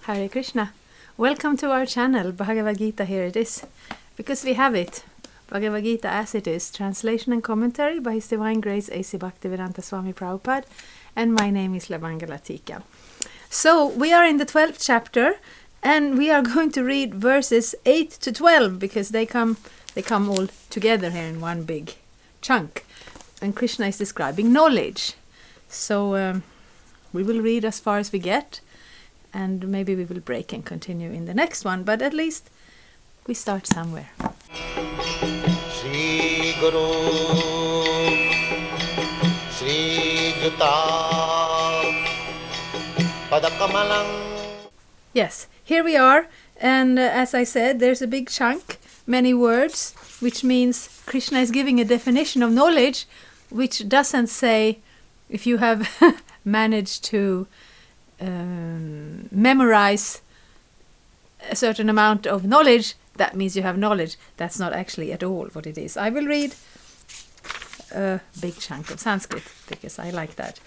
Hare Krishna. Welcome to our channel, Bhagavad-gita. Here it is. Because we have it. Bhagavad-gita as it is. Translation and commentary by His Divine Grace A.C. Bhaktivedanta Swami Prabhupada. And my name is Lavangala Tika. So we are in the 12th chapter. And we are going to read verses 8 to 12. Because they come all together here in one big chunk. And Krishna is describing knowledge. So we will read as far as we get. And maybe we will break and continue in the next one, but at least we start somewhere. Shri Guru Shri Juta Padakamalang. Yes, here we are, and as I said, there's a big chunk, many words, which means Krishna is giving a definition of knowledge, which doesn't say if you have managed to memorize a certain amount of knowledge, that means you have knowledge. That's not actually at all what it is. I will read a big chunk of Sanskrit because I like that.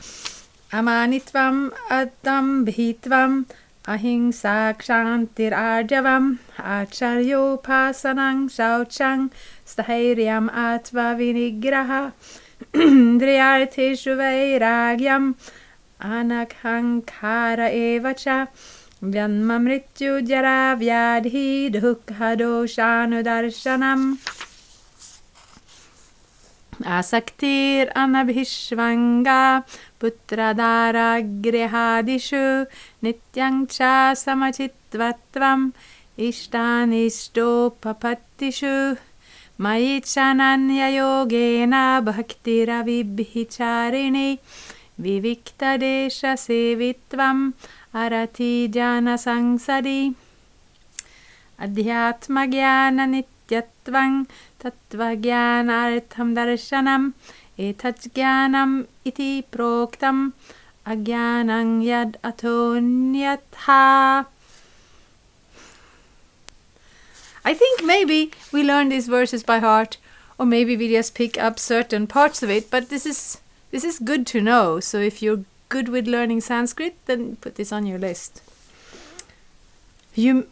Amanitvam atam bhitvam ahimsa kshantir arjavam acharyo pasanang shauchang stahairyam atva vinigraha driyarteshu vairagyam Anakhankara evacha Janma mrityu jara vyadhi dukha doshanudarshanam Asaktir anabhishvanga putradara grihadishu nityang cha samachitvatvam ishtanishtopapatishu Maichananya yogena bhaktiravibhicharini Vivikta desha sevitvam arati jana sangsadi Adhyatma jnana nityatvam tattva jnana artham darshanam etat jnanam iti proktam ajnanam yad atonyatha. I think maybe we learn these verses by heart, or maybe we just pick up certain parts of it, but this is good to know. So if you're good with learning Sanskrit, then put this on your list.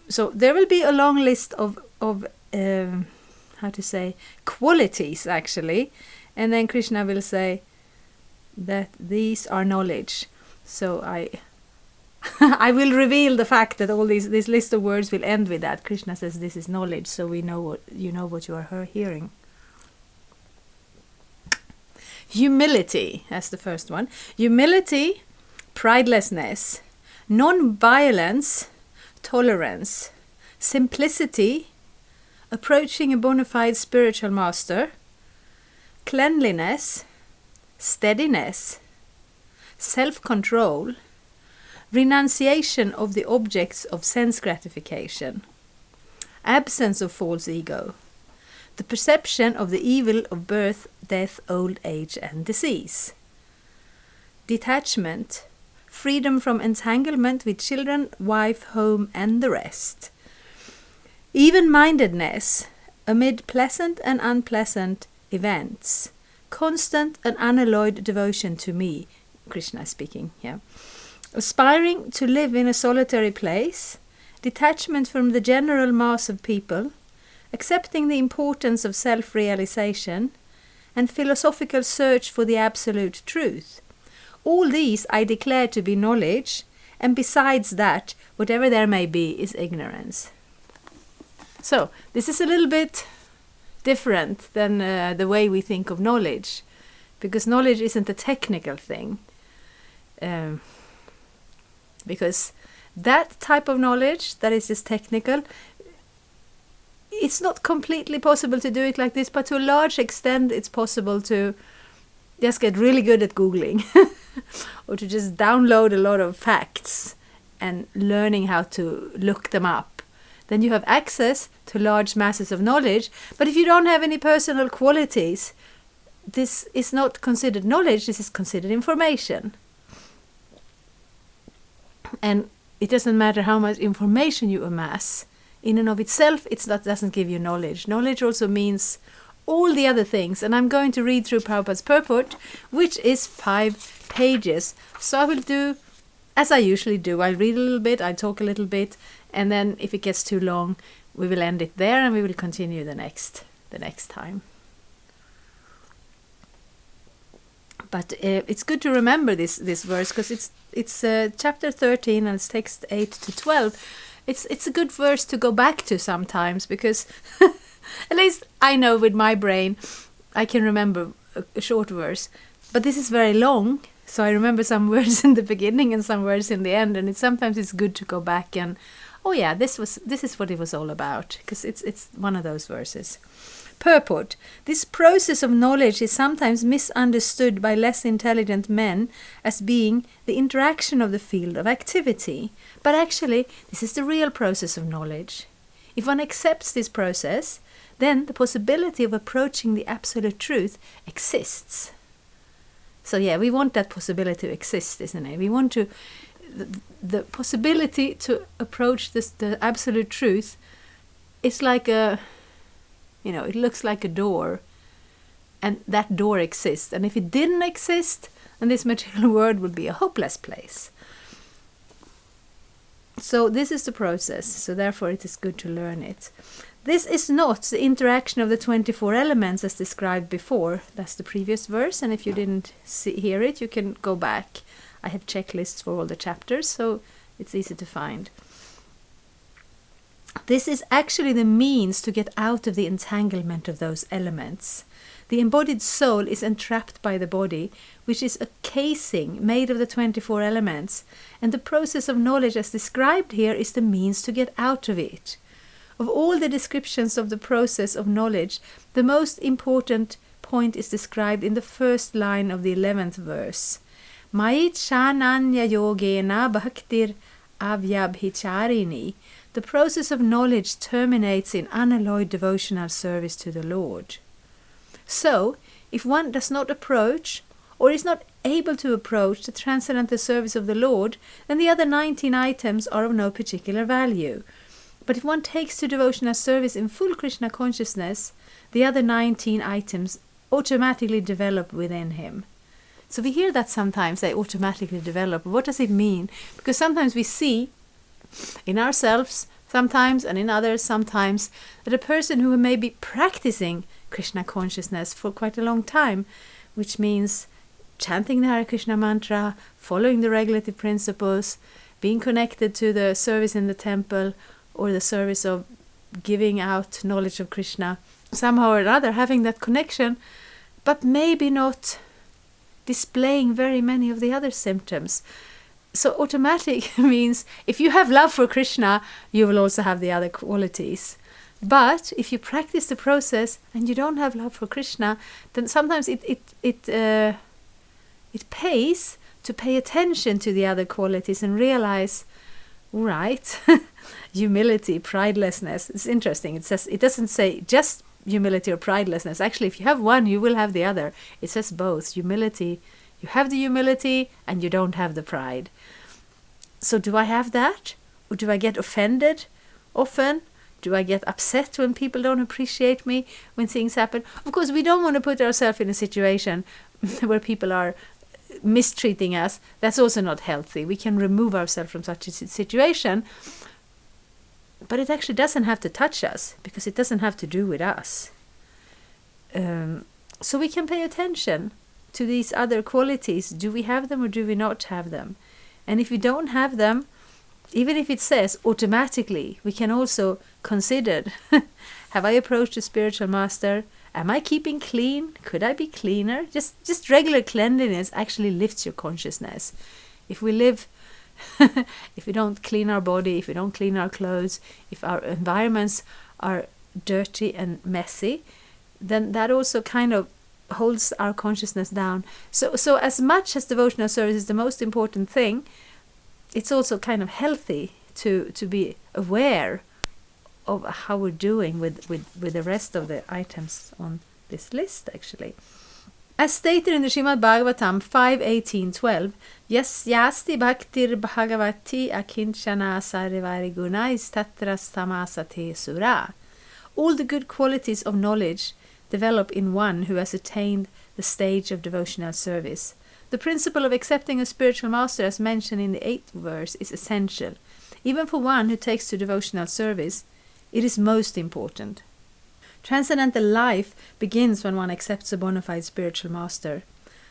So there will be a long list of qualities actually, and then Krishna will say that these are knowledge. So I will reveal the fact that all this list of words will end with that. Krishna says this is knowledge, so we know what you are hearing. Humility, that's the first one. Humility, pridelessness, non-violence, tolerance, simplicity, approaching a bona fide spiritual master, cleanliness, steadiness, self-control, renunciation of the objects of sense gratification, absence of false ego, the perception of the evil of birth, death, old age and disease. Detachment, freedom from entanglement with children, wife, home and the rest. Even-mindedness amid pleasant and unpleasant events. Constant and unalloyed devotion to me. Krishna speaking here. Aspiring to live in a solitary place. Detachment from the general mass of people. Accepting the importance of self-realization and philosophical search for the absolute truth. All these I declare to be knowledge, and besides that, whatever there may be is ignorance. So, this is a little bit different than the way we think of knowledge, because knowledge isn't a technical thing. Because that type of knowledge that is just technical, it's not completely possible to do it like this, but to a large extent it's possible to just get really good at Googling or to just download a lot of facts and learning how to look them up. Then you have access to large masses of knowledge, but if you don't have any personal qualities, this is not considered knowledge, this is considered information. And it doesn't matter how much information you amass. In and of itself, doesn't give you knowledge. Knowledge also means all the other things. And I'm going to read through Prabhupada's purport, which is 5 pages. So I will do as I usually do, I read a little bit, I talk a little bit, and then if it gets too long, we will end it there and we will continue the next time. But it's good to remember this verse, because it's chapter 13 and it's text 8 to 12. It's a good verse to go back to sometimes, because at least I know with my brain I can remember a short verse, but this is very long, so I remember some words in the beginning and some words in the end, and sometimes it's good to go back and, oh yeah, this is what it was all about, because it's one of those verses. Purport. This process of knowledge is sometimes misunderstood by less intelligent men as being the interaction of the field of activity. But actually, this is the real process of knowledge. If one accepts this process, then the possibility of approaching the absolute truth exists. So yeah, we want that possibility to exist, isn't it? We want to the possibility to approach the absolute truth. It's like it looks like a door, and that door exists. And if it didn't exist, then this material world would be a hopeless place. So this is the process, so therefore it is good to learn it. This is not the interaction of the 24 elements as described before. That's the previous verse, and if you didn't hear it, you can go back. I have checklists for all the chapters, so it's easy to find. This is actually the means to get out of the entanglement of those elements. The embodied soul is entrapped by the body, which is a casing made of the 24 elements, and the process of knowledge as described here is the means to get out of it. Of all the descriptions of the process of knowledge, the most important point is described in the first line of the 11th verse. Mait shananya yogena bhaktir avyabhicharini. The process of knowledge terminates in unalloyed devotional service to the Lord. So, if one does not approach, or is not able to approach, the transcendental service of the Lord, then the other 19 items are of no particular value. But if one takes to devotional service in full Krishna consciousness, the other 19 items automatically develop within him. So we hear that sometimes, they automatically develop. What does it mean? Because sometimes we see in ourselves sometimes, and in others sometimes, that a person who may be practicing Krishna consciousness for quite a long time, which means chanting the Hare Krishna mantra, following the regulative principles, being connected to the service in the temple, or the service of giving out knowledge of Krishna, somehow or another having that connection, but maybe not displaying very many of the other symptoms. So automatic means if you have love for Krishna, you will also have the other qualities. But if you practice the process and you don't have love for Krishna, then sometimes it pays to pay attention to the other qualities and realize, right, humility, pridelessness. It's interesting. It doesn't say just humility or pridelessness. Actually, if you have one, you will have the other. It says both. Humility. You have the humility and you don't have the pride. So do I have that? Or do I get offended often? Do I get upset when people don't appreciate me, when things happen? Of course, we don't want to put ourselves in a situation where people are mistreating us. That's also not healthy. We can remove ourselves from such a situation. But it actually doesn't have to touch us, because it doesn't have to do with us. So we can pay attention to these other qualities. Do we have them or do we not have them? And if we don't have them, even if it says automatically, we can also consider, have I approached a spiritual master? Am I keeping clean? Could I be cleaner? Just regular cleanliness actually lifts your consciousness. If we live, if we don't clean our body, if we don't clean our clothes, if our environments are dirty and messy, then that also kind of holds our consciousness down. So as much as devotional service is the most important thing, it's also kind of healthy to be aware of how we're doing with the rest of the items on this list, actually. As stated in the Srimad Bhagavatam 5.18.12, Yasyasti bhaktir bhagavati akinchana sarivari gunais tatras tamasate sura. All the good qualities of knowledge develop in one who has attained the stage of devotional service. The principle of accepting a spiritual master, as mentioned in the 8th verse, is essential. Even for one who takes to devotional service, it is most important. Transcendental life begins when one accepts a bona fide spiritual master.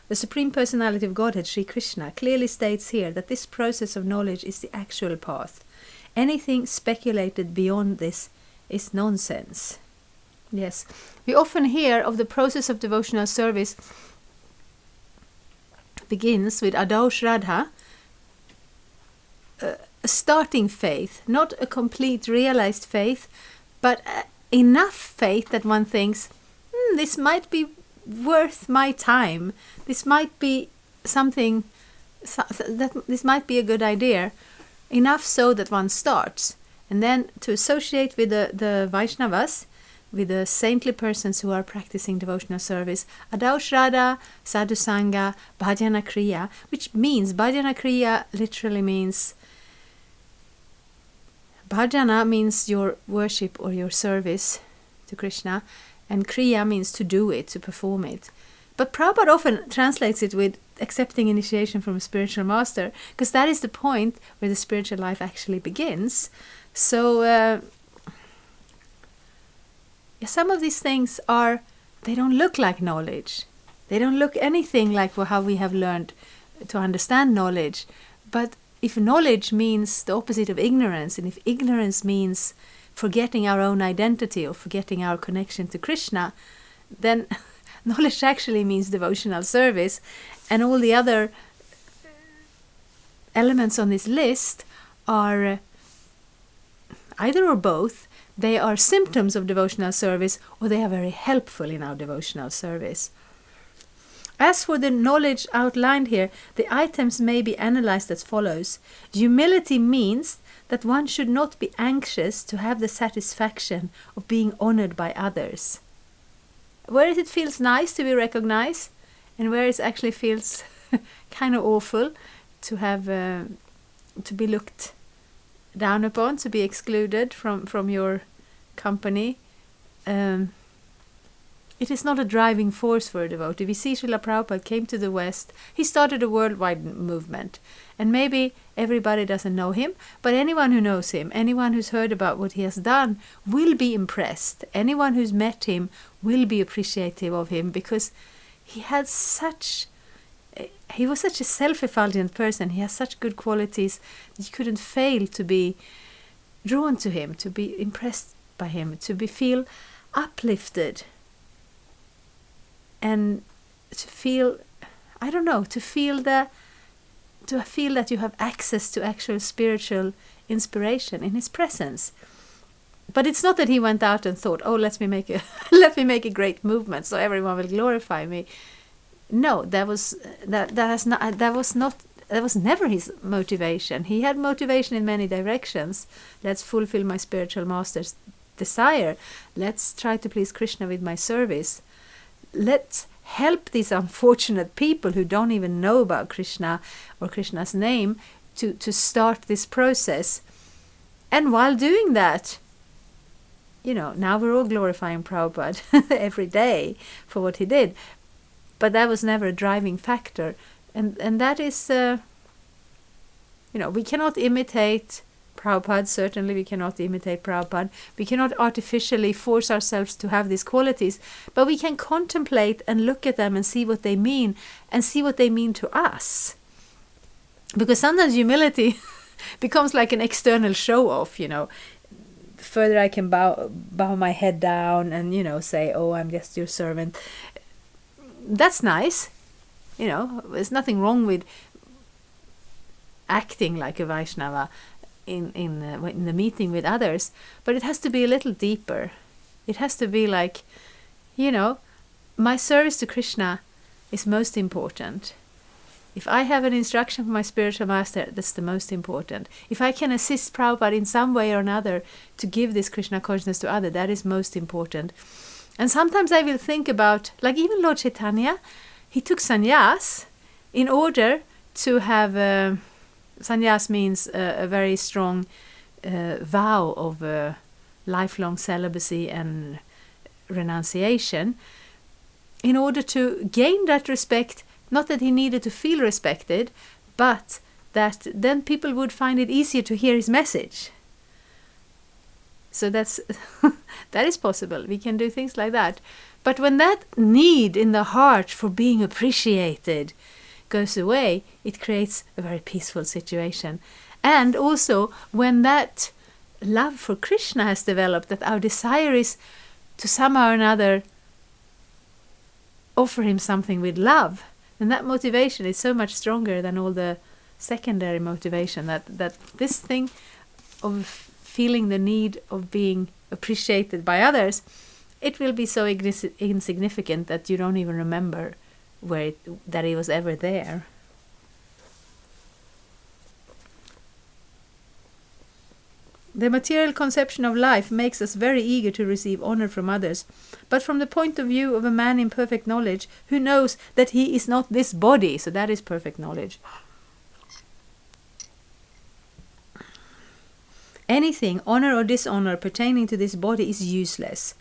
The Supreme Personality of Godhead, Sri Krishna, clearly states here that this process of knowledge is the actual path. Anything speculated beyond this is nonsense. Yes, we often hear of the process of devotional service begins with Adau Shraddha, a starting faith, not a complete realized faith, but enough faith that one thinks, this might be worth my time. This might be something, this might be a good idea. Enough so that one starts. And then to associate with the Vaishnavas, with the saintly persons who are practicing devotional service, Adau Shraddha, Sadhu Sangha, Bhajana Kriya, which means, Bhajana Kriya literally means, Bhajana means your worship or your service to Krishna, and Kriya means to do it, to perform it. But Prabhupada often translates it with accepting initiation from a spiritual master, because that is the point where the spiritual life actually begins. So some of these things they don't look like knowledge. They don't look anything like how we have learned to understand knowledge. But if knowledge means the opposite of ignorance, and if ignorance means forgetting our own identity or forgetting our connection to Krishna, then knowledge actually means devotional service. And all the other elements on this list are either or both. They are symptoms of devotional service, or they are very helpful in our devotional service. As for the knowledge outlined here, the items may be analyzed as follows. Humility means that one should not be anxious to have the satisfaction of being honored by others. Whereas it feels nice to be recognized, and whereas it actually feels kind of awful to have to be looked down upon, to be excluded from your company, it is not a driving force for a devotee. We see Srila Prabhupada came to the West. He started a worldwide movement. And maybe everybody doesn't know him, but anyone who knows him, anyone who's heard about what he has done, will be impressed. Anyone who's met him will be appreciative of him, because he was such a self-effulgent person. He has such good qualities that you couldn't fail to be drawn to him, to be impressed by him, to feel uplifted, and to feel, to feel that you have access to actual spiritual inspiration in his presence. But it's not that he went out and thought, let me make a great movement so everyone will glorify me. No, that was never his motivation. He had motivation in many directions. Let's fulfill my spiritual master's desire. Let's try to please Krishna with my service. Let's help these unfortunate people who don't even know about Krishna or Krishna's name to start this process. And while doing that, now we're all glorifying Prabhupada every day for what he did. But that was never a driving factor. And that is, we cannot imitate Prabhupada. Certainly we cannot imitate Prabhupada. We cannot artificially force ourselves to have these qualities. But we can contemplate and look at them and see what they mean, and see what they mean to us. Because sometimes humility becomes like an external show-off, The further I can bow my head down and, say, I'm just your servant. That's nice. There's nothing wrong with acting like a Vaishnava in the meeting with others, but it has to be a little deeper. It has to be like, my service to Krishna is most important. If I have an instruction from my spiritual master, that's the most important. If I can assist Prabhupada in some way or another to give this Krishna consciousness to others, that is most important. And sometimes I will think about, like even Lord Chaitanya, he took sannyas in order to have, sannyas means a very strong vow of lifelong celibacy and renunciation, in order to gain that respect, Not that he needed to feel respected, but that then people would find it easier to hear his message. So that is possible. We can do things like that. But when that need in the heart for being appreciated goes away, it creates a very peaceful situation. And also, when that love for Krishna has developed, that our desire is to somehow or another offer him something with love, then that motivation is so much stronger than all the secondary motivation. That this thing of feeling the need of being appreciated by others, it will be so insignificant that you don't even remember that it was ever there. The material conception of life makes us very eager to receive honor from others, but from the point of view of a man in perfect knowledge, who knows that he is not this body, so that is perfect knowledge. Anything, honor or dishonor, pertaining to this body is useless.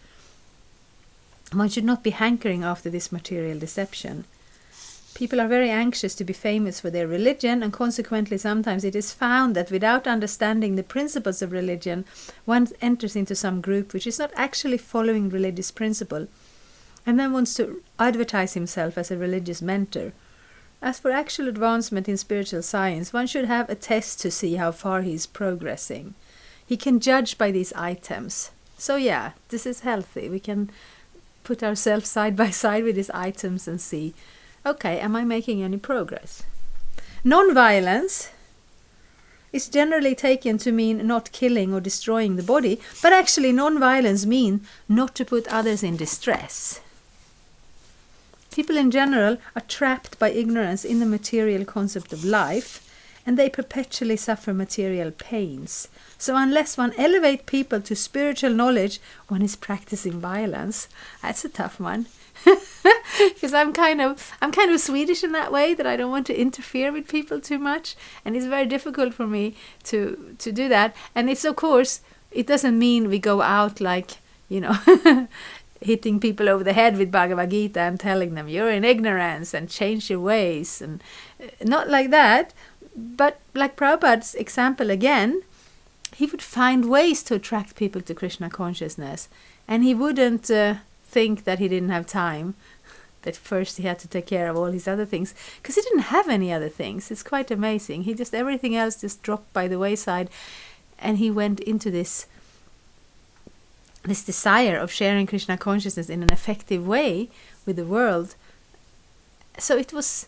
One should not be hankering after this material deception. People are very anxious to be famous for their religion, and consequently sometimes it is found that without understanding the principles of religion, one enters into some group which is not actually following religious principle, and then wants to advertise himself as a religious mentor. As for actual advancement in spiritual science, one should have a test to see how far he is progressing. He can judge by these items. So yeah, this is healthy. We can put ourselves side by side with these items and see, okay, am I making any progress? Non-violence is generally taken to mean not killing or destroying the body, but actually non-violence means not to put others in distress. People in general are trapped by ignorance in the material concept of life, and they perpetually suffer material pains. So unless one elevates people to spiritual knowledge, one is practicing violence. That's a tough one. Because I'm kind of Swedish in that way, that I don't want to interfere with people too much, and it's very difficult for me to do that. And it's, of course, it doesn't mean we go out like, hitting people over the head with Bhagavad-gita and telling them you're in ignorance and change your ways, and not like that. But like Prabhupada's example again, he would find ways to attract people to Krishna consciousness, and he wouldn't think that he didn't have time, that first he had to take care of all his other things, because he didn't have any other things. It's quite amazing. Everything else just dropped by the wayside, and he went into this desire of sharing Krishna consciousness in an effective way with the world. So it was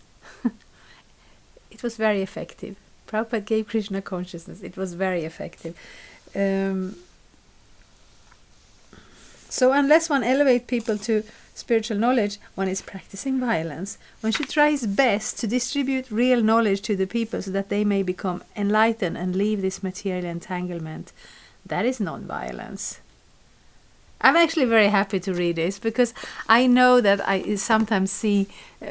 very effective. Prabhupada gave Krishna consciousness. It was very effective. So unless one elevates people to spiritual knowledge, one is practicing violence. One should try his best to distribute real knowledge to the people so that they may become enlightened and leave this material entanglement. That is non-violence. I'm actually very happy to read this, because I know that I sometimes see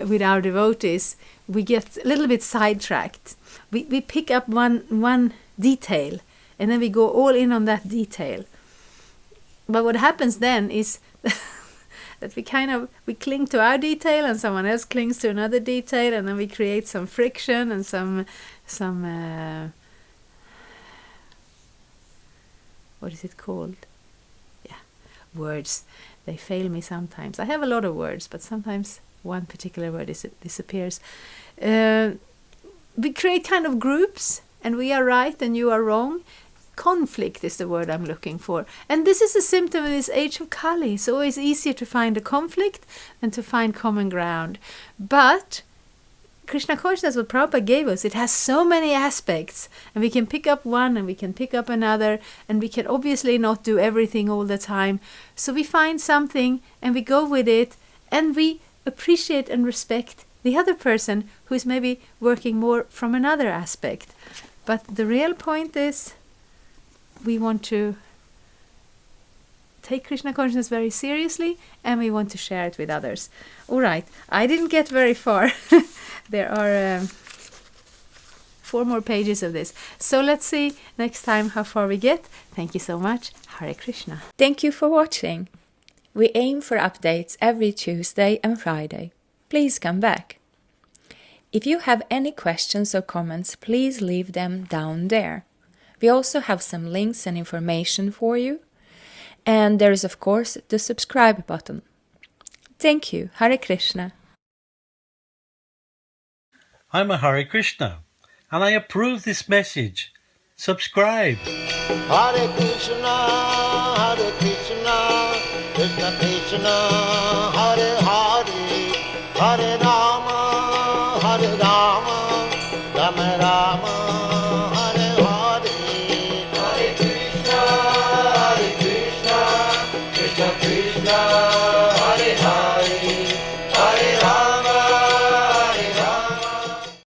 with our devotees, we get a little bit sidetracked. We pick up one detail, and then we go all in on that detail. But what happens then is that we cling to our detail, and someone else clings to another detail, and then we create some friction and some what is it called? Words. They fail me sometimes. I have a lot of words, but sometimes one particular word disappears. We create kind of groups, and we are right and you are wrong. Conflict is the word I'm looking for. And this is a symptom of this age of Kali. It's always easier to find a conflict than to find common ground. But Krishna consciousness, what Prabhupada gave us, it has so many aspects, and we can pick up one and we can pick up another, and we can obviously not do everything all the time. So we find something and we go with it, and we appreciate and respect the other person who is maybe working more from another aspect. But the real point is, we want to take Krishna consciousness very seriously, and we want to share it with others. All right, I didn't get very far. There are 4 more pages of this. So let's see next time how far we get. Thank you so much. Hare Krishna. Thank you for watching. We aim for updates every Tuesday and Friday. Please come back. If you have any questions or comments, please leave them down there. We also have some links and information for you. And there is, of course, the subscribe button. Thank you. Hare Krishna. I'm a Hare Krishna, and I approve this message. Subscribe. Hare Krishna, Krishna Krishna, Hare Hare, Hare Rama.